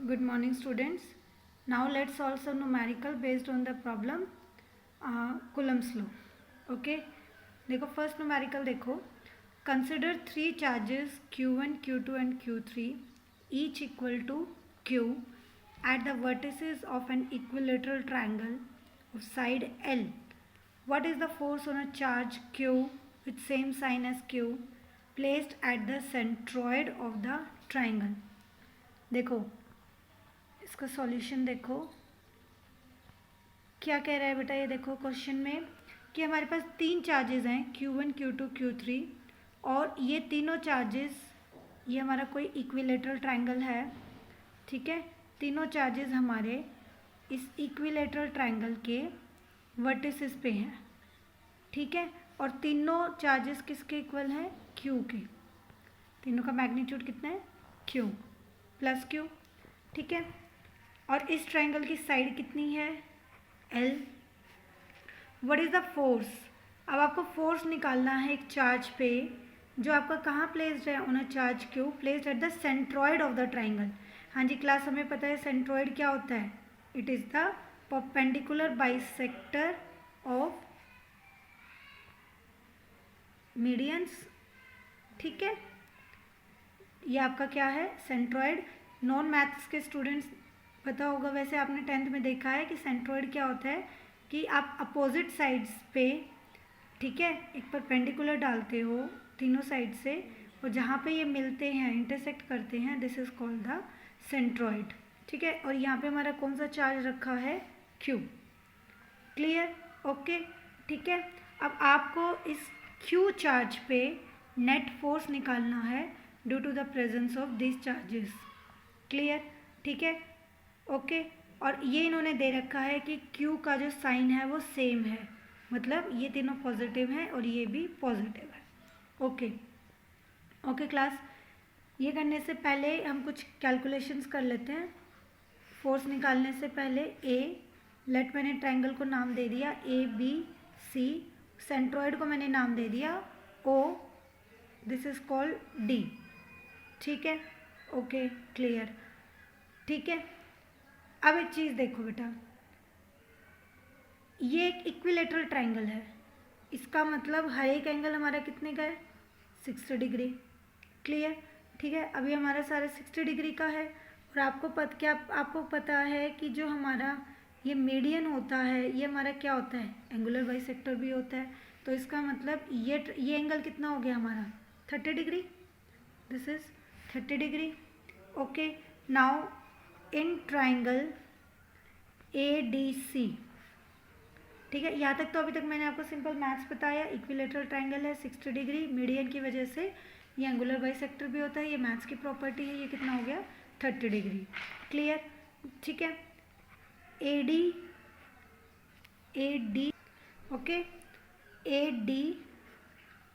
Good morning, students. Now let's solve some numerical based on the problem Coulomb's law. Okay. देखो first numerical देखो. Consider three charges Q1, Q2 and Q3 each equal to Q at the vertices of an equilateral triangle of side L. What is the force on a charge Q with same sign as Q placed at the centroid of the triangle? देखो इसका solution देखो क्या कह रहा है बेटा। ये देखो क्वेश्चन में कि हमारे पास तीन चार्जेस हैं Q1, Q2, Q3 और ये तीनों चार्जेस ये हमारा कोई इक्विलेटरल ट्रायंगल है। ठीक है, तीनों चार्जेस हमारे इस इक्विलेटरल ट्रायंगल के वर्टिसेस पे हैं। ठीक है, और तीनों चार्जेस किसके इक्वल हैं? Q के। तीनों का मैग्नीट्यूड कितना है? Q plus Q। ठीक है, और इस ट्रायंगल की साइड कितनी है? L। What is the force? अब आपको फोर्स निकालना है एक चार्ज पे जो आपका कहाँ प्लेस्ड है? On a charge Q placed at the centroid of the triangle. हाँ जी क्लास, हमें पता है सेंट्रॉइड क्या होता है। It is the perpendicular bisector of medians. ठीक है, ये आपका क्या है? सेंट्रॉइड। नॉन मैथ्स के स्टूडेंट्स पता होगा, वैसे आपने 10th में देखा है कि सेंट्रॉइड क्या होता है कि आप अपोजिट साइड्स पे, ठीक है, एक परपेंडिकुलर डालते हो तीनों साइड से और जहाँ पे ये मिलते हैं, इंटरसेक्ट करते हैं, this is called the centroid. ठीक है, और यहाँ पे हमारा कौन सा चार्ज रखा है? Q। क्लियर? ओके। ठीक है, अब आपको इस Q चार्ज पे नेट फोर्स निकालना है due to the presence of this charges. Clear? ठीक है, ओके। और ये इन्होंने दे रखा है कि Q का जो साइन है वो सेम है, मतलब ये तीनों पॉजिटिव हैं और ये भी पॉजिटिव है। ओके ओके क्लास, ये करने से पहले हम कुछ कैलकुलेशंस कर लेते हैं। फोर्स निकालने से पहले लेट मैंने ट्रायंगल को नाम दे दिया ABC, सेंट्रॉइड को मैंने नाम दे दिया O, this is called D। ठीक है, ओके क्लियर। ठीक है, अब एक चीज़ देखो बेटा, ये एक इक्विलेटरल ट्रायंगल है, इसका मतलब हर एक एंगल हमारा कितने का है? 60 डिग्री। क्लियर? ठीक है, अभी हमारा सारा 60 डिग्री का है और आपको पता है कि जो हमारा ये मीडियन होता है ये हमारा क्या होता है? एंगुलर बाइसेक्टर भी होता है। तो इसका मतलब ये एंगल कितना हो गया हमारा? 30 degree. This is 30 degree. Okay, now in triangle ADC। ठीक है, यहाँ तक तो अभी तक मैंने आपको सिंपल मैथ्स बताया। इक्विलेटरल ट्रायंगल है, 60 डिग्री, मीडियन की वजह से ये एंगुलर बाइसेक्टर भी होता है, ये मैथ्स की प्रॉपर्टी है। ये कितना हो गया? 30 डिग्री। क्लियर? ठीक है, AD okay, AD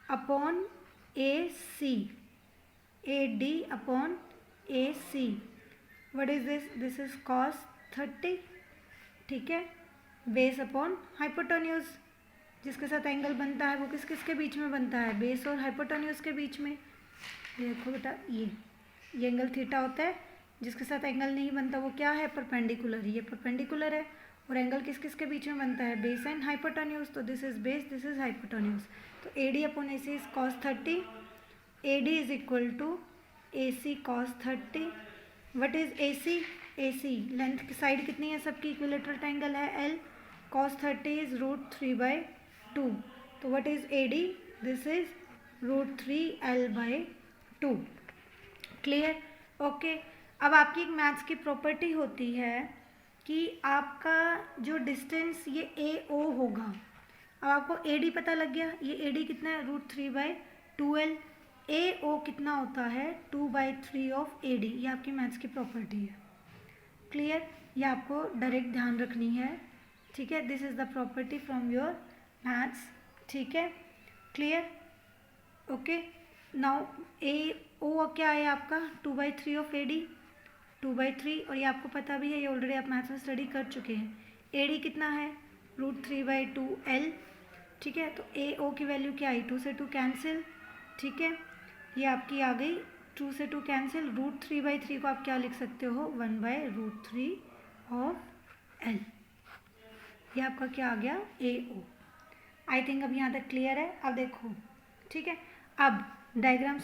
upon AC, AD upon AC, what is this? This is cos 30। ठीक है, बेस अपॉन हाइपोटेन्यूज, जिसके साथ एंगल बनता है वो किस किस के बीच में बनता है? बेस और हाइपोटेन्यूज के बीच में। देखो बेटा, ये एंगल थीटा होता है, जिसके साथ एंगल नहीं बनता वो क्या है? परपेंडिकुलर। ये परपेंडिकुलर है और एंगल किस किस के बीच में बनता है? Base and hypotenuse. तो this is base, this is hypotenuse. तो AD upon AC is cos 30। AD is equal to AC cos 30। What is AC length की साइड कितनी है? सबकी इक्विलेटरल ट्रायंगल है L। cos 30 is √3/2। तो what is AD? This is √3L/2। Clear? Okay, अब आपकी एक मैथ्स की प्रॉपर्टी होती है कि आपका जो डिस्टेंस ये AO होगा। अब आपको AD पता लग गया, ये AD कितना है? √3/2L। AO कितना होता है? 2/3 ऑफ AD। ये आपकी मैथ्स की प्रॉपर्टी है। क्लियर? ये आपको डायरेक्ट ध्यान रखनी है। ठीक है, this is the property from your maths. ठीक है, क्लियर? ओके, नाउ AO क्या है आपका? 2/3 ऑफ AD, 2/3, और ये आपको पता भी है, ये ऑलरेडी आप मैथ्स में स्टडी कर चुके हैं। AD कितना है? √3/2L। ठीक है, तो AO की वैल्यू क्या आई? 2 से 2 कैंसिल। ठीक है, ये आपकी आ गई 2 से 2 कैंसिल, √3/3 को आप क्या लिख सकते हो, 1/√3 ऑफ एल। ये आपका क्या आ गया, AO। आई थिंक अब यहाँ तक क्लियर है। अब देखो, ठीक है, अब डायग्राम,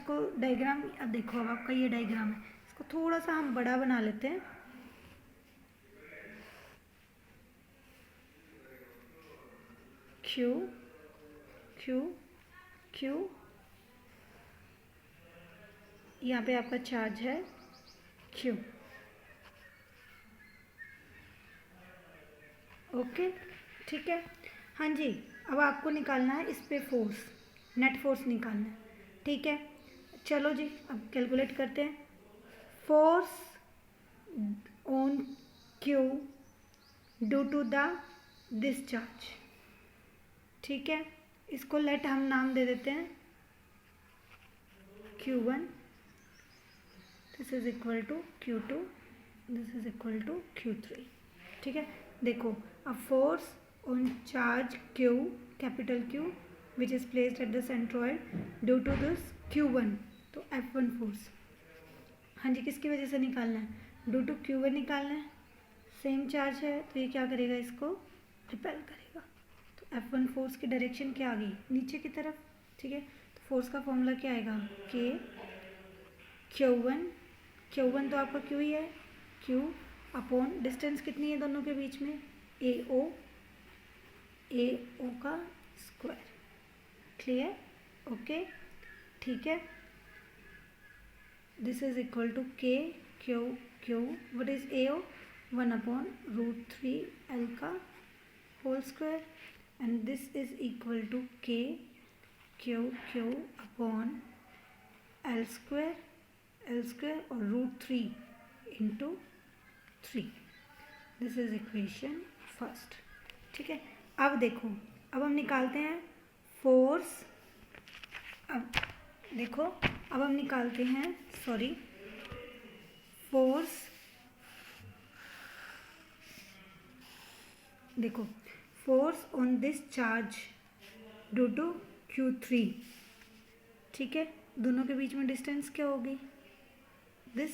अब देखो, अब आपका ये डायग्राम है, इसको थोड़ा सा हम बड़ा बना लेते हैं। Q Q Q, यहाँ पे आपका चार्ज है Q। ओके, ठीक है। हाँ जी, अब आपको निकालना है इस पे फोर्स, नेट फोर्स निकालना है, ठीक है। चलो जी, अब कैलकुलेट करते हैं। Force on Q due to the discharge, ठीक है। इसको लेट हम नाम दे देते हैं Q1, this is equal to Q2, this is equal to Q3, ठीक है। देखो, अब force on charge Q, capital Q, which is placed at the centroid due to this Q1, तो F1 फोर्स, हाँ जी, किसकी वजह से निकालना है, ड्यू टू Q1 निकालना है। सेम चार्ज है तो ये क्या करेगा, इसको रिपेल करेगा, तो F1 फोर्स की डायरेक्शन क्या आ गई, नीचे की तरफ, ठीक है। तो फोर्स का फॉर्मूला क्या आएगा, K Q1 तो आपका Q ही है, Q अपॉन डिस्टेंस कितनी है दोनों के बीच में, AO का स्क्वायर। क्लियर, ओके, ठीक है। This is equal to K Q, what is AO, 1/√3L का whole square, and this is equal to K Q upon L square और √3 into 3। This is equation first, ठीक है। अब देखो, अब हम निकालते हैं फोर्स, अब देखो, अब हम निकालते हैं, फोर्स, देखो, force on this charge due to Q3, ठीक है। दोनों के बीच में डिस्टेंस क्या होगी, दिस,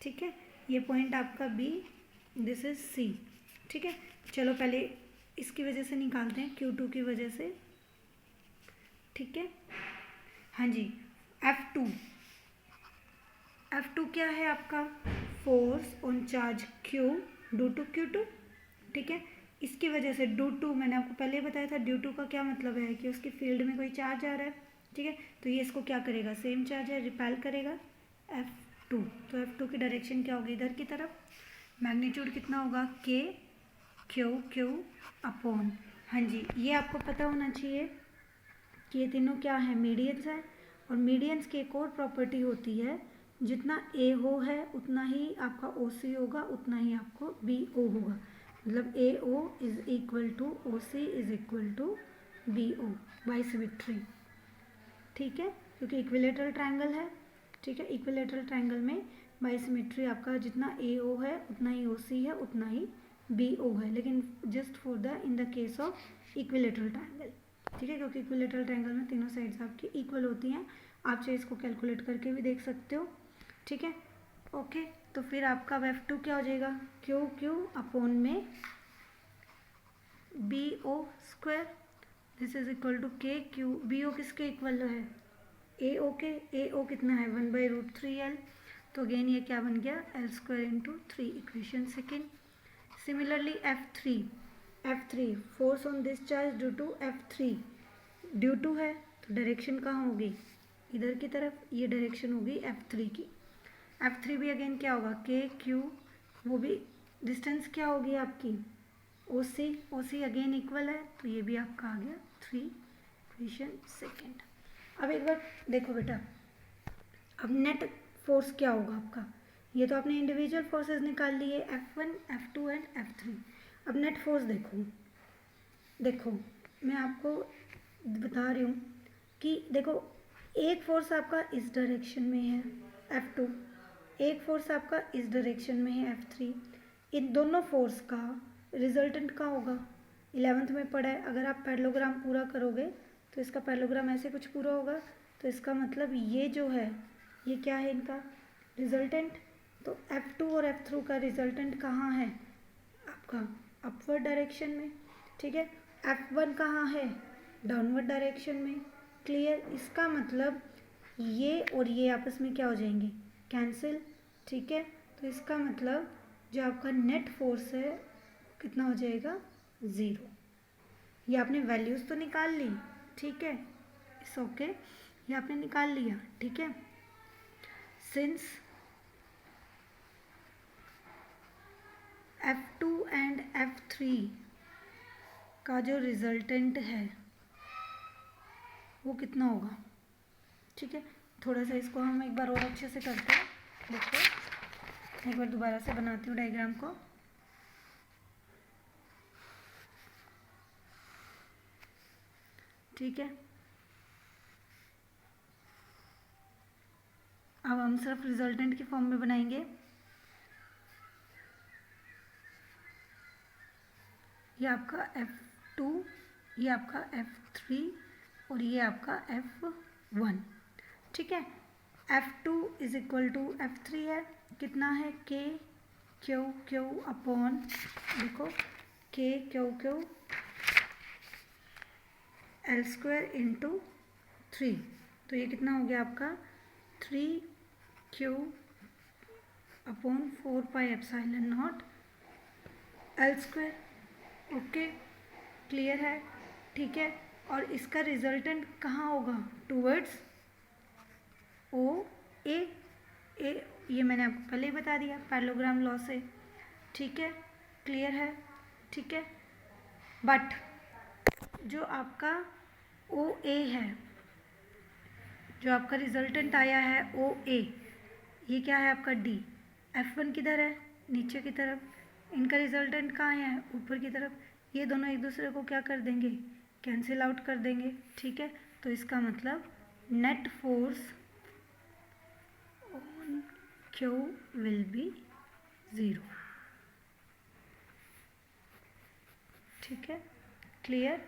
ठीक है। ये पॉइंट आपका B, दिस इज C, ठीक है। चलो पहले इसकी वजह से निकालते हैं, Q2 की वजह से, ठीक है। हाँ जी, F2 क्या है आपका, force on charge Q due to Q2, ठीक है। इसकी वजह से ड्यू टू, मैंने आपको पहले ही बताया था, ड्यू टू का क्या मतलब है कि उसकी फील्ड में कोई चार्ज आ रहा है, ठीक है। तो ये इसको क्या करेगा, सेम चार्ज है, रिपेल करेगा F2, तो F2 की डायरेक्शन क्या होगी, इधर की तरफ। मैग्नीट्यूड कितना होगा, K Q अपॉन, हाँ जी, ये आपको पता होना चाहिए कि ये तीनों क्या है, मीडियंस है। और मीडियंस की एक और प्रॉपर्टी होती है, जितना AO है उतना ही आपका OC होगा, उतना ही आपको BO होगा, मतलब AO is equal to OC is equal to BO by symmetry, ठीक है, क्योंकि इक्विलेटरल ट्रायंगल है, ठीक है। इक्विलेटरल ट्रायंगल में बाई सिमेट्री आपका जितना AO है उतना ही OC है, उतना ही BO है, लेकिन just for the in the case of equilateral triangle, ठीक है, क्योंकि इक्विलेटरल ट्रायंगल में तीनों साइड्स आपकी इक्वल होती हैं। आप चाहे इसको कैलकुलेट करके भी देख सकते हो, ठीक है, ओके। तो फिर आपका F2 क्या हो जाएगा, Q अपॉन में BO square, this is equal to K Q, BO किसके इक्वल है, AO के, AO कितना है, 1/√3L, तो अगेन ये क्या बन गया, L square into 3, equation second. Similarly F3 force on this charge due to F3, due to है तो डायरेक्शन कहाँ होगी, इधर की तरफ, ये डायरेक्शन होगी F3 की। F3 भी अगेन क्या होगा, K Q, वो भी डिस्टेंस क्या होगी आपकी, OC अगेन इक्वल है, तो ये भी आपका आ गया 3, इक्वेशन सेकेंड। अब एक बार देखो बेटा, अब नेट फोर्स क्या होगा आपका, ये तो आपने इंडिविजुअल फोर्सेस निकाल लिए, F1 F2 एंड F3। अब नेट फोर्स देखो मैं आपको बता रही हूँ कि देखो, एक फोर्स आपका इस डायरेक्शन में है F2, एक फोर्स आपका इस डायरेक्शन में है F3। इन दोनों फोर्स का रिजल्टेंट क्या होगा, 11th में पढ़ा है, अगर आप पैरेललोग्राम पूरा करोगे तो इसका पैरेललोग्राम ऐसे कुछ पूरा होगा, तो इसका मतलब ये जो है ये क्या है इनका रिजल्टेंट। तो F2 और F3 का रिजल्टेंट कहाँ है आपका अपवर्ड डायरेक्शन में, ठीक है। F1 कहाँ है डाउनवर्ड डायरेक्शन में। क्लियर। इसका मतलब ये और ये आपस में क्या हो जाएंगे कैंसिल, ठीक है। तो इसका मतलब जो आपका नेट फोर्स है कितना हो जाएगा 0। ये आपने वैल्यूज़ तो निकाल ली, ठीक है, इट्स ओके, ये आपने निकाल लिया, ठीक है। सिंस F2 एंड F3 का जो रिजल्टेंट है वो कितना होगा, ठीक है। थोड़ा सा इसको हम एक बार और अच्छे से करते हैं। देखो एक बार दोबारा से बनाती हूँ डायग्राम को। ठीक है, अब हम सिर्फ रिजल्टेंट के फॉर्म में बनाएंगे। ये आपका F2, ये आपका F3 और ये आपका F1, ठीक है। F2 is equal to F3 है, कितना है K क्यू क्यू अपॉन, देखो K Q Q L square into 3। तो ये कितना हो गया आपका 3Q upon 4πε0 L square. Okay, clear है, ठीक है। और इसका रिजल्टेंट कहाँ होगा टूवर्ड्स ओ ए, ये मैंने आपको पहले ही बता दिया पैरेललोग्राम लॉ से, ठीक है, क्लियर है, ठीक है। बट जो आपका ओ ए है, जो आपका रिजल्टेंट आया है ओ ए, ये क्या है आपका डी। F1 किधर है नीचे की तरफ, इनका रिजल्टेंट कहाँ है ऊपर की तरफ। ये दोनों एक दूसरे को क्या कर देंगे कैंसिल आउट कर देंगे, ठीक है। तो इसका मतलब net force on Q will be 0, ठीक है, क्लियर।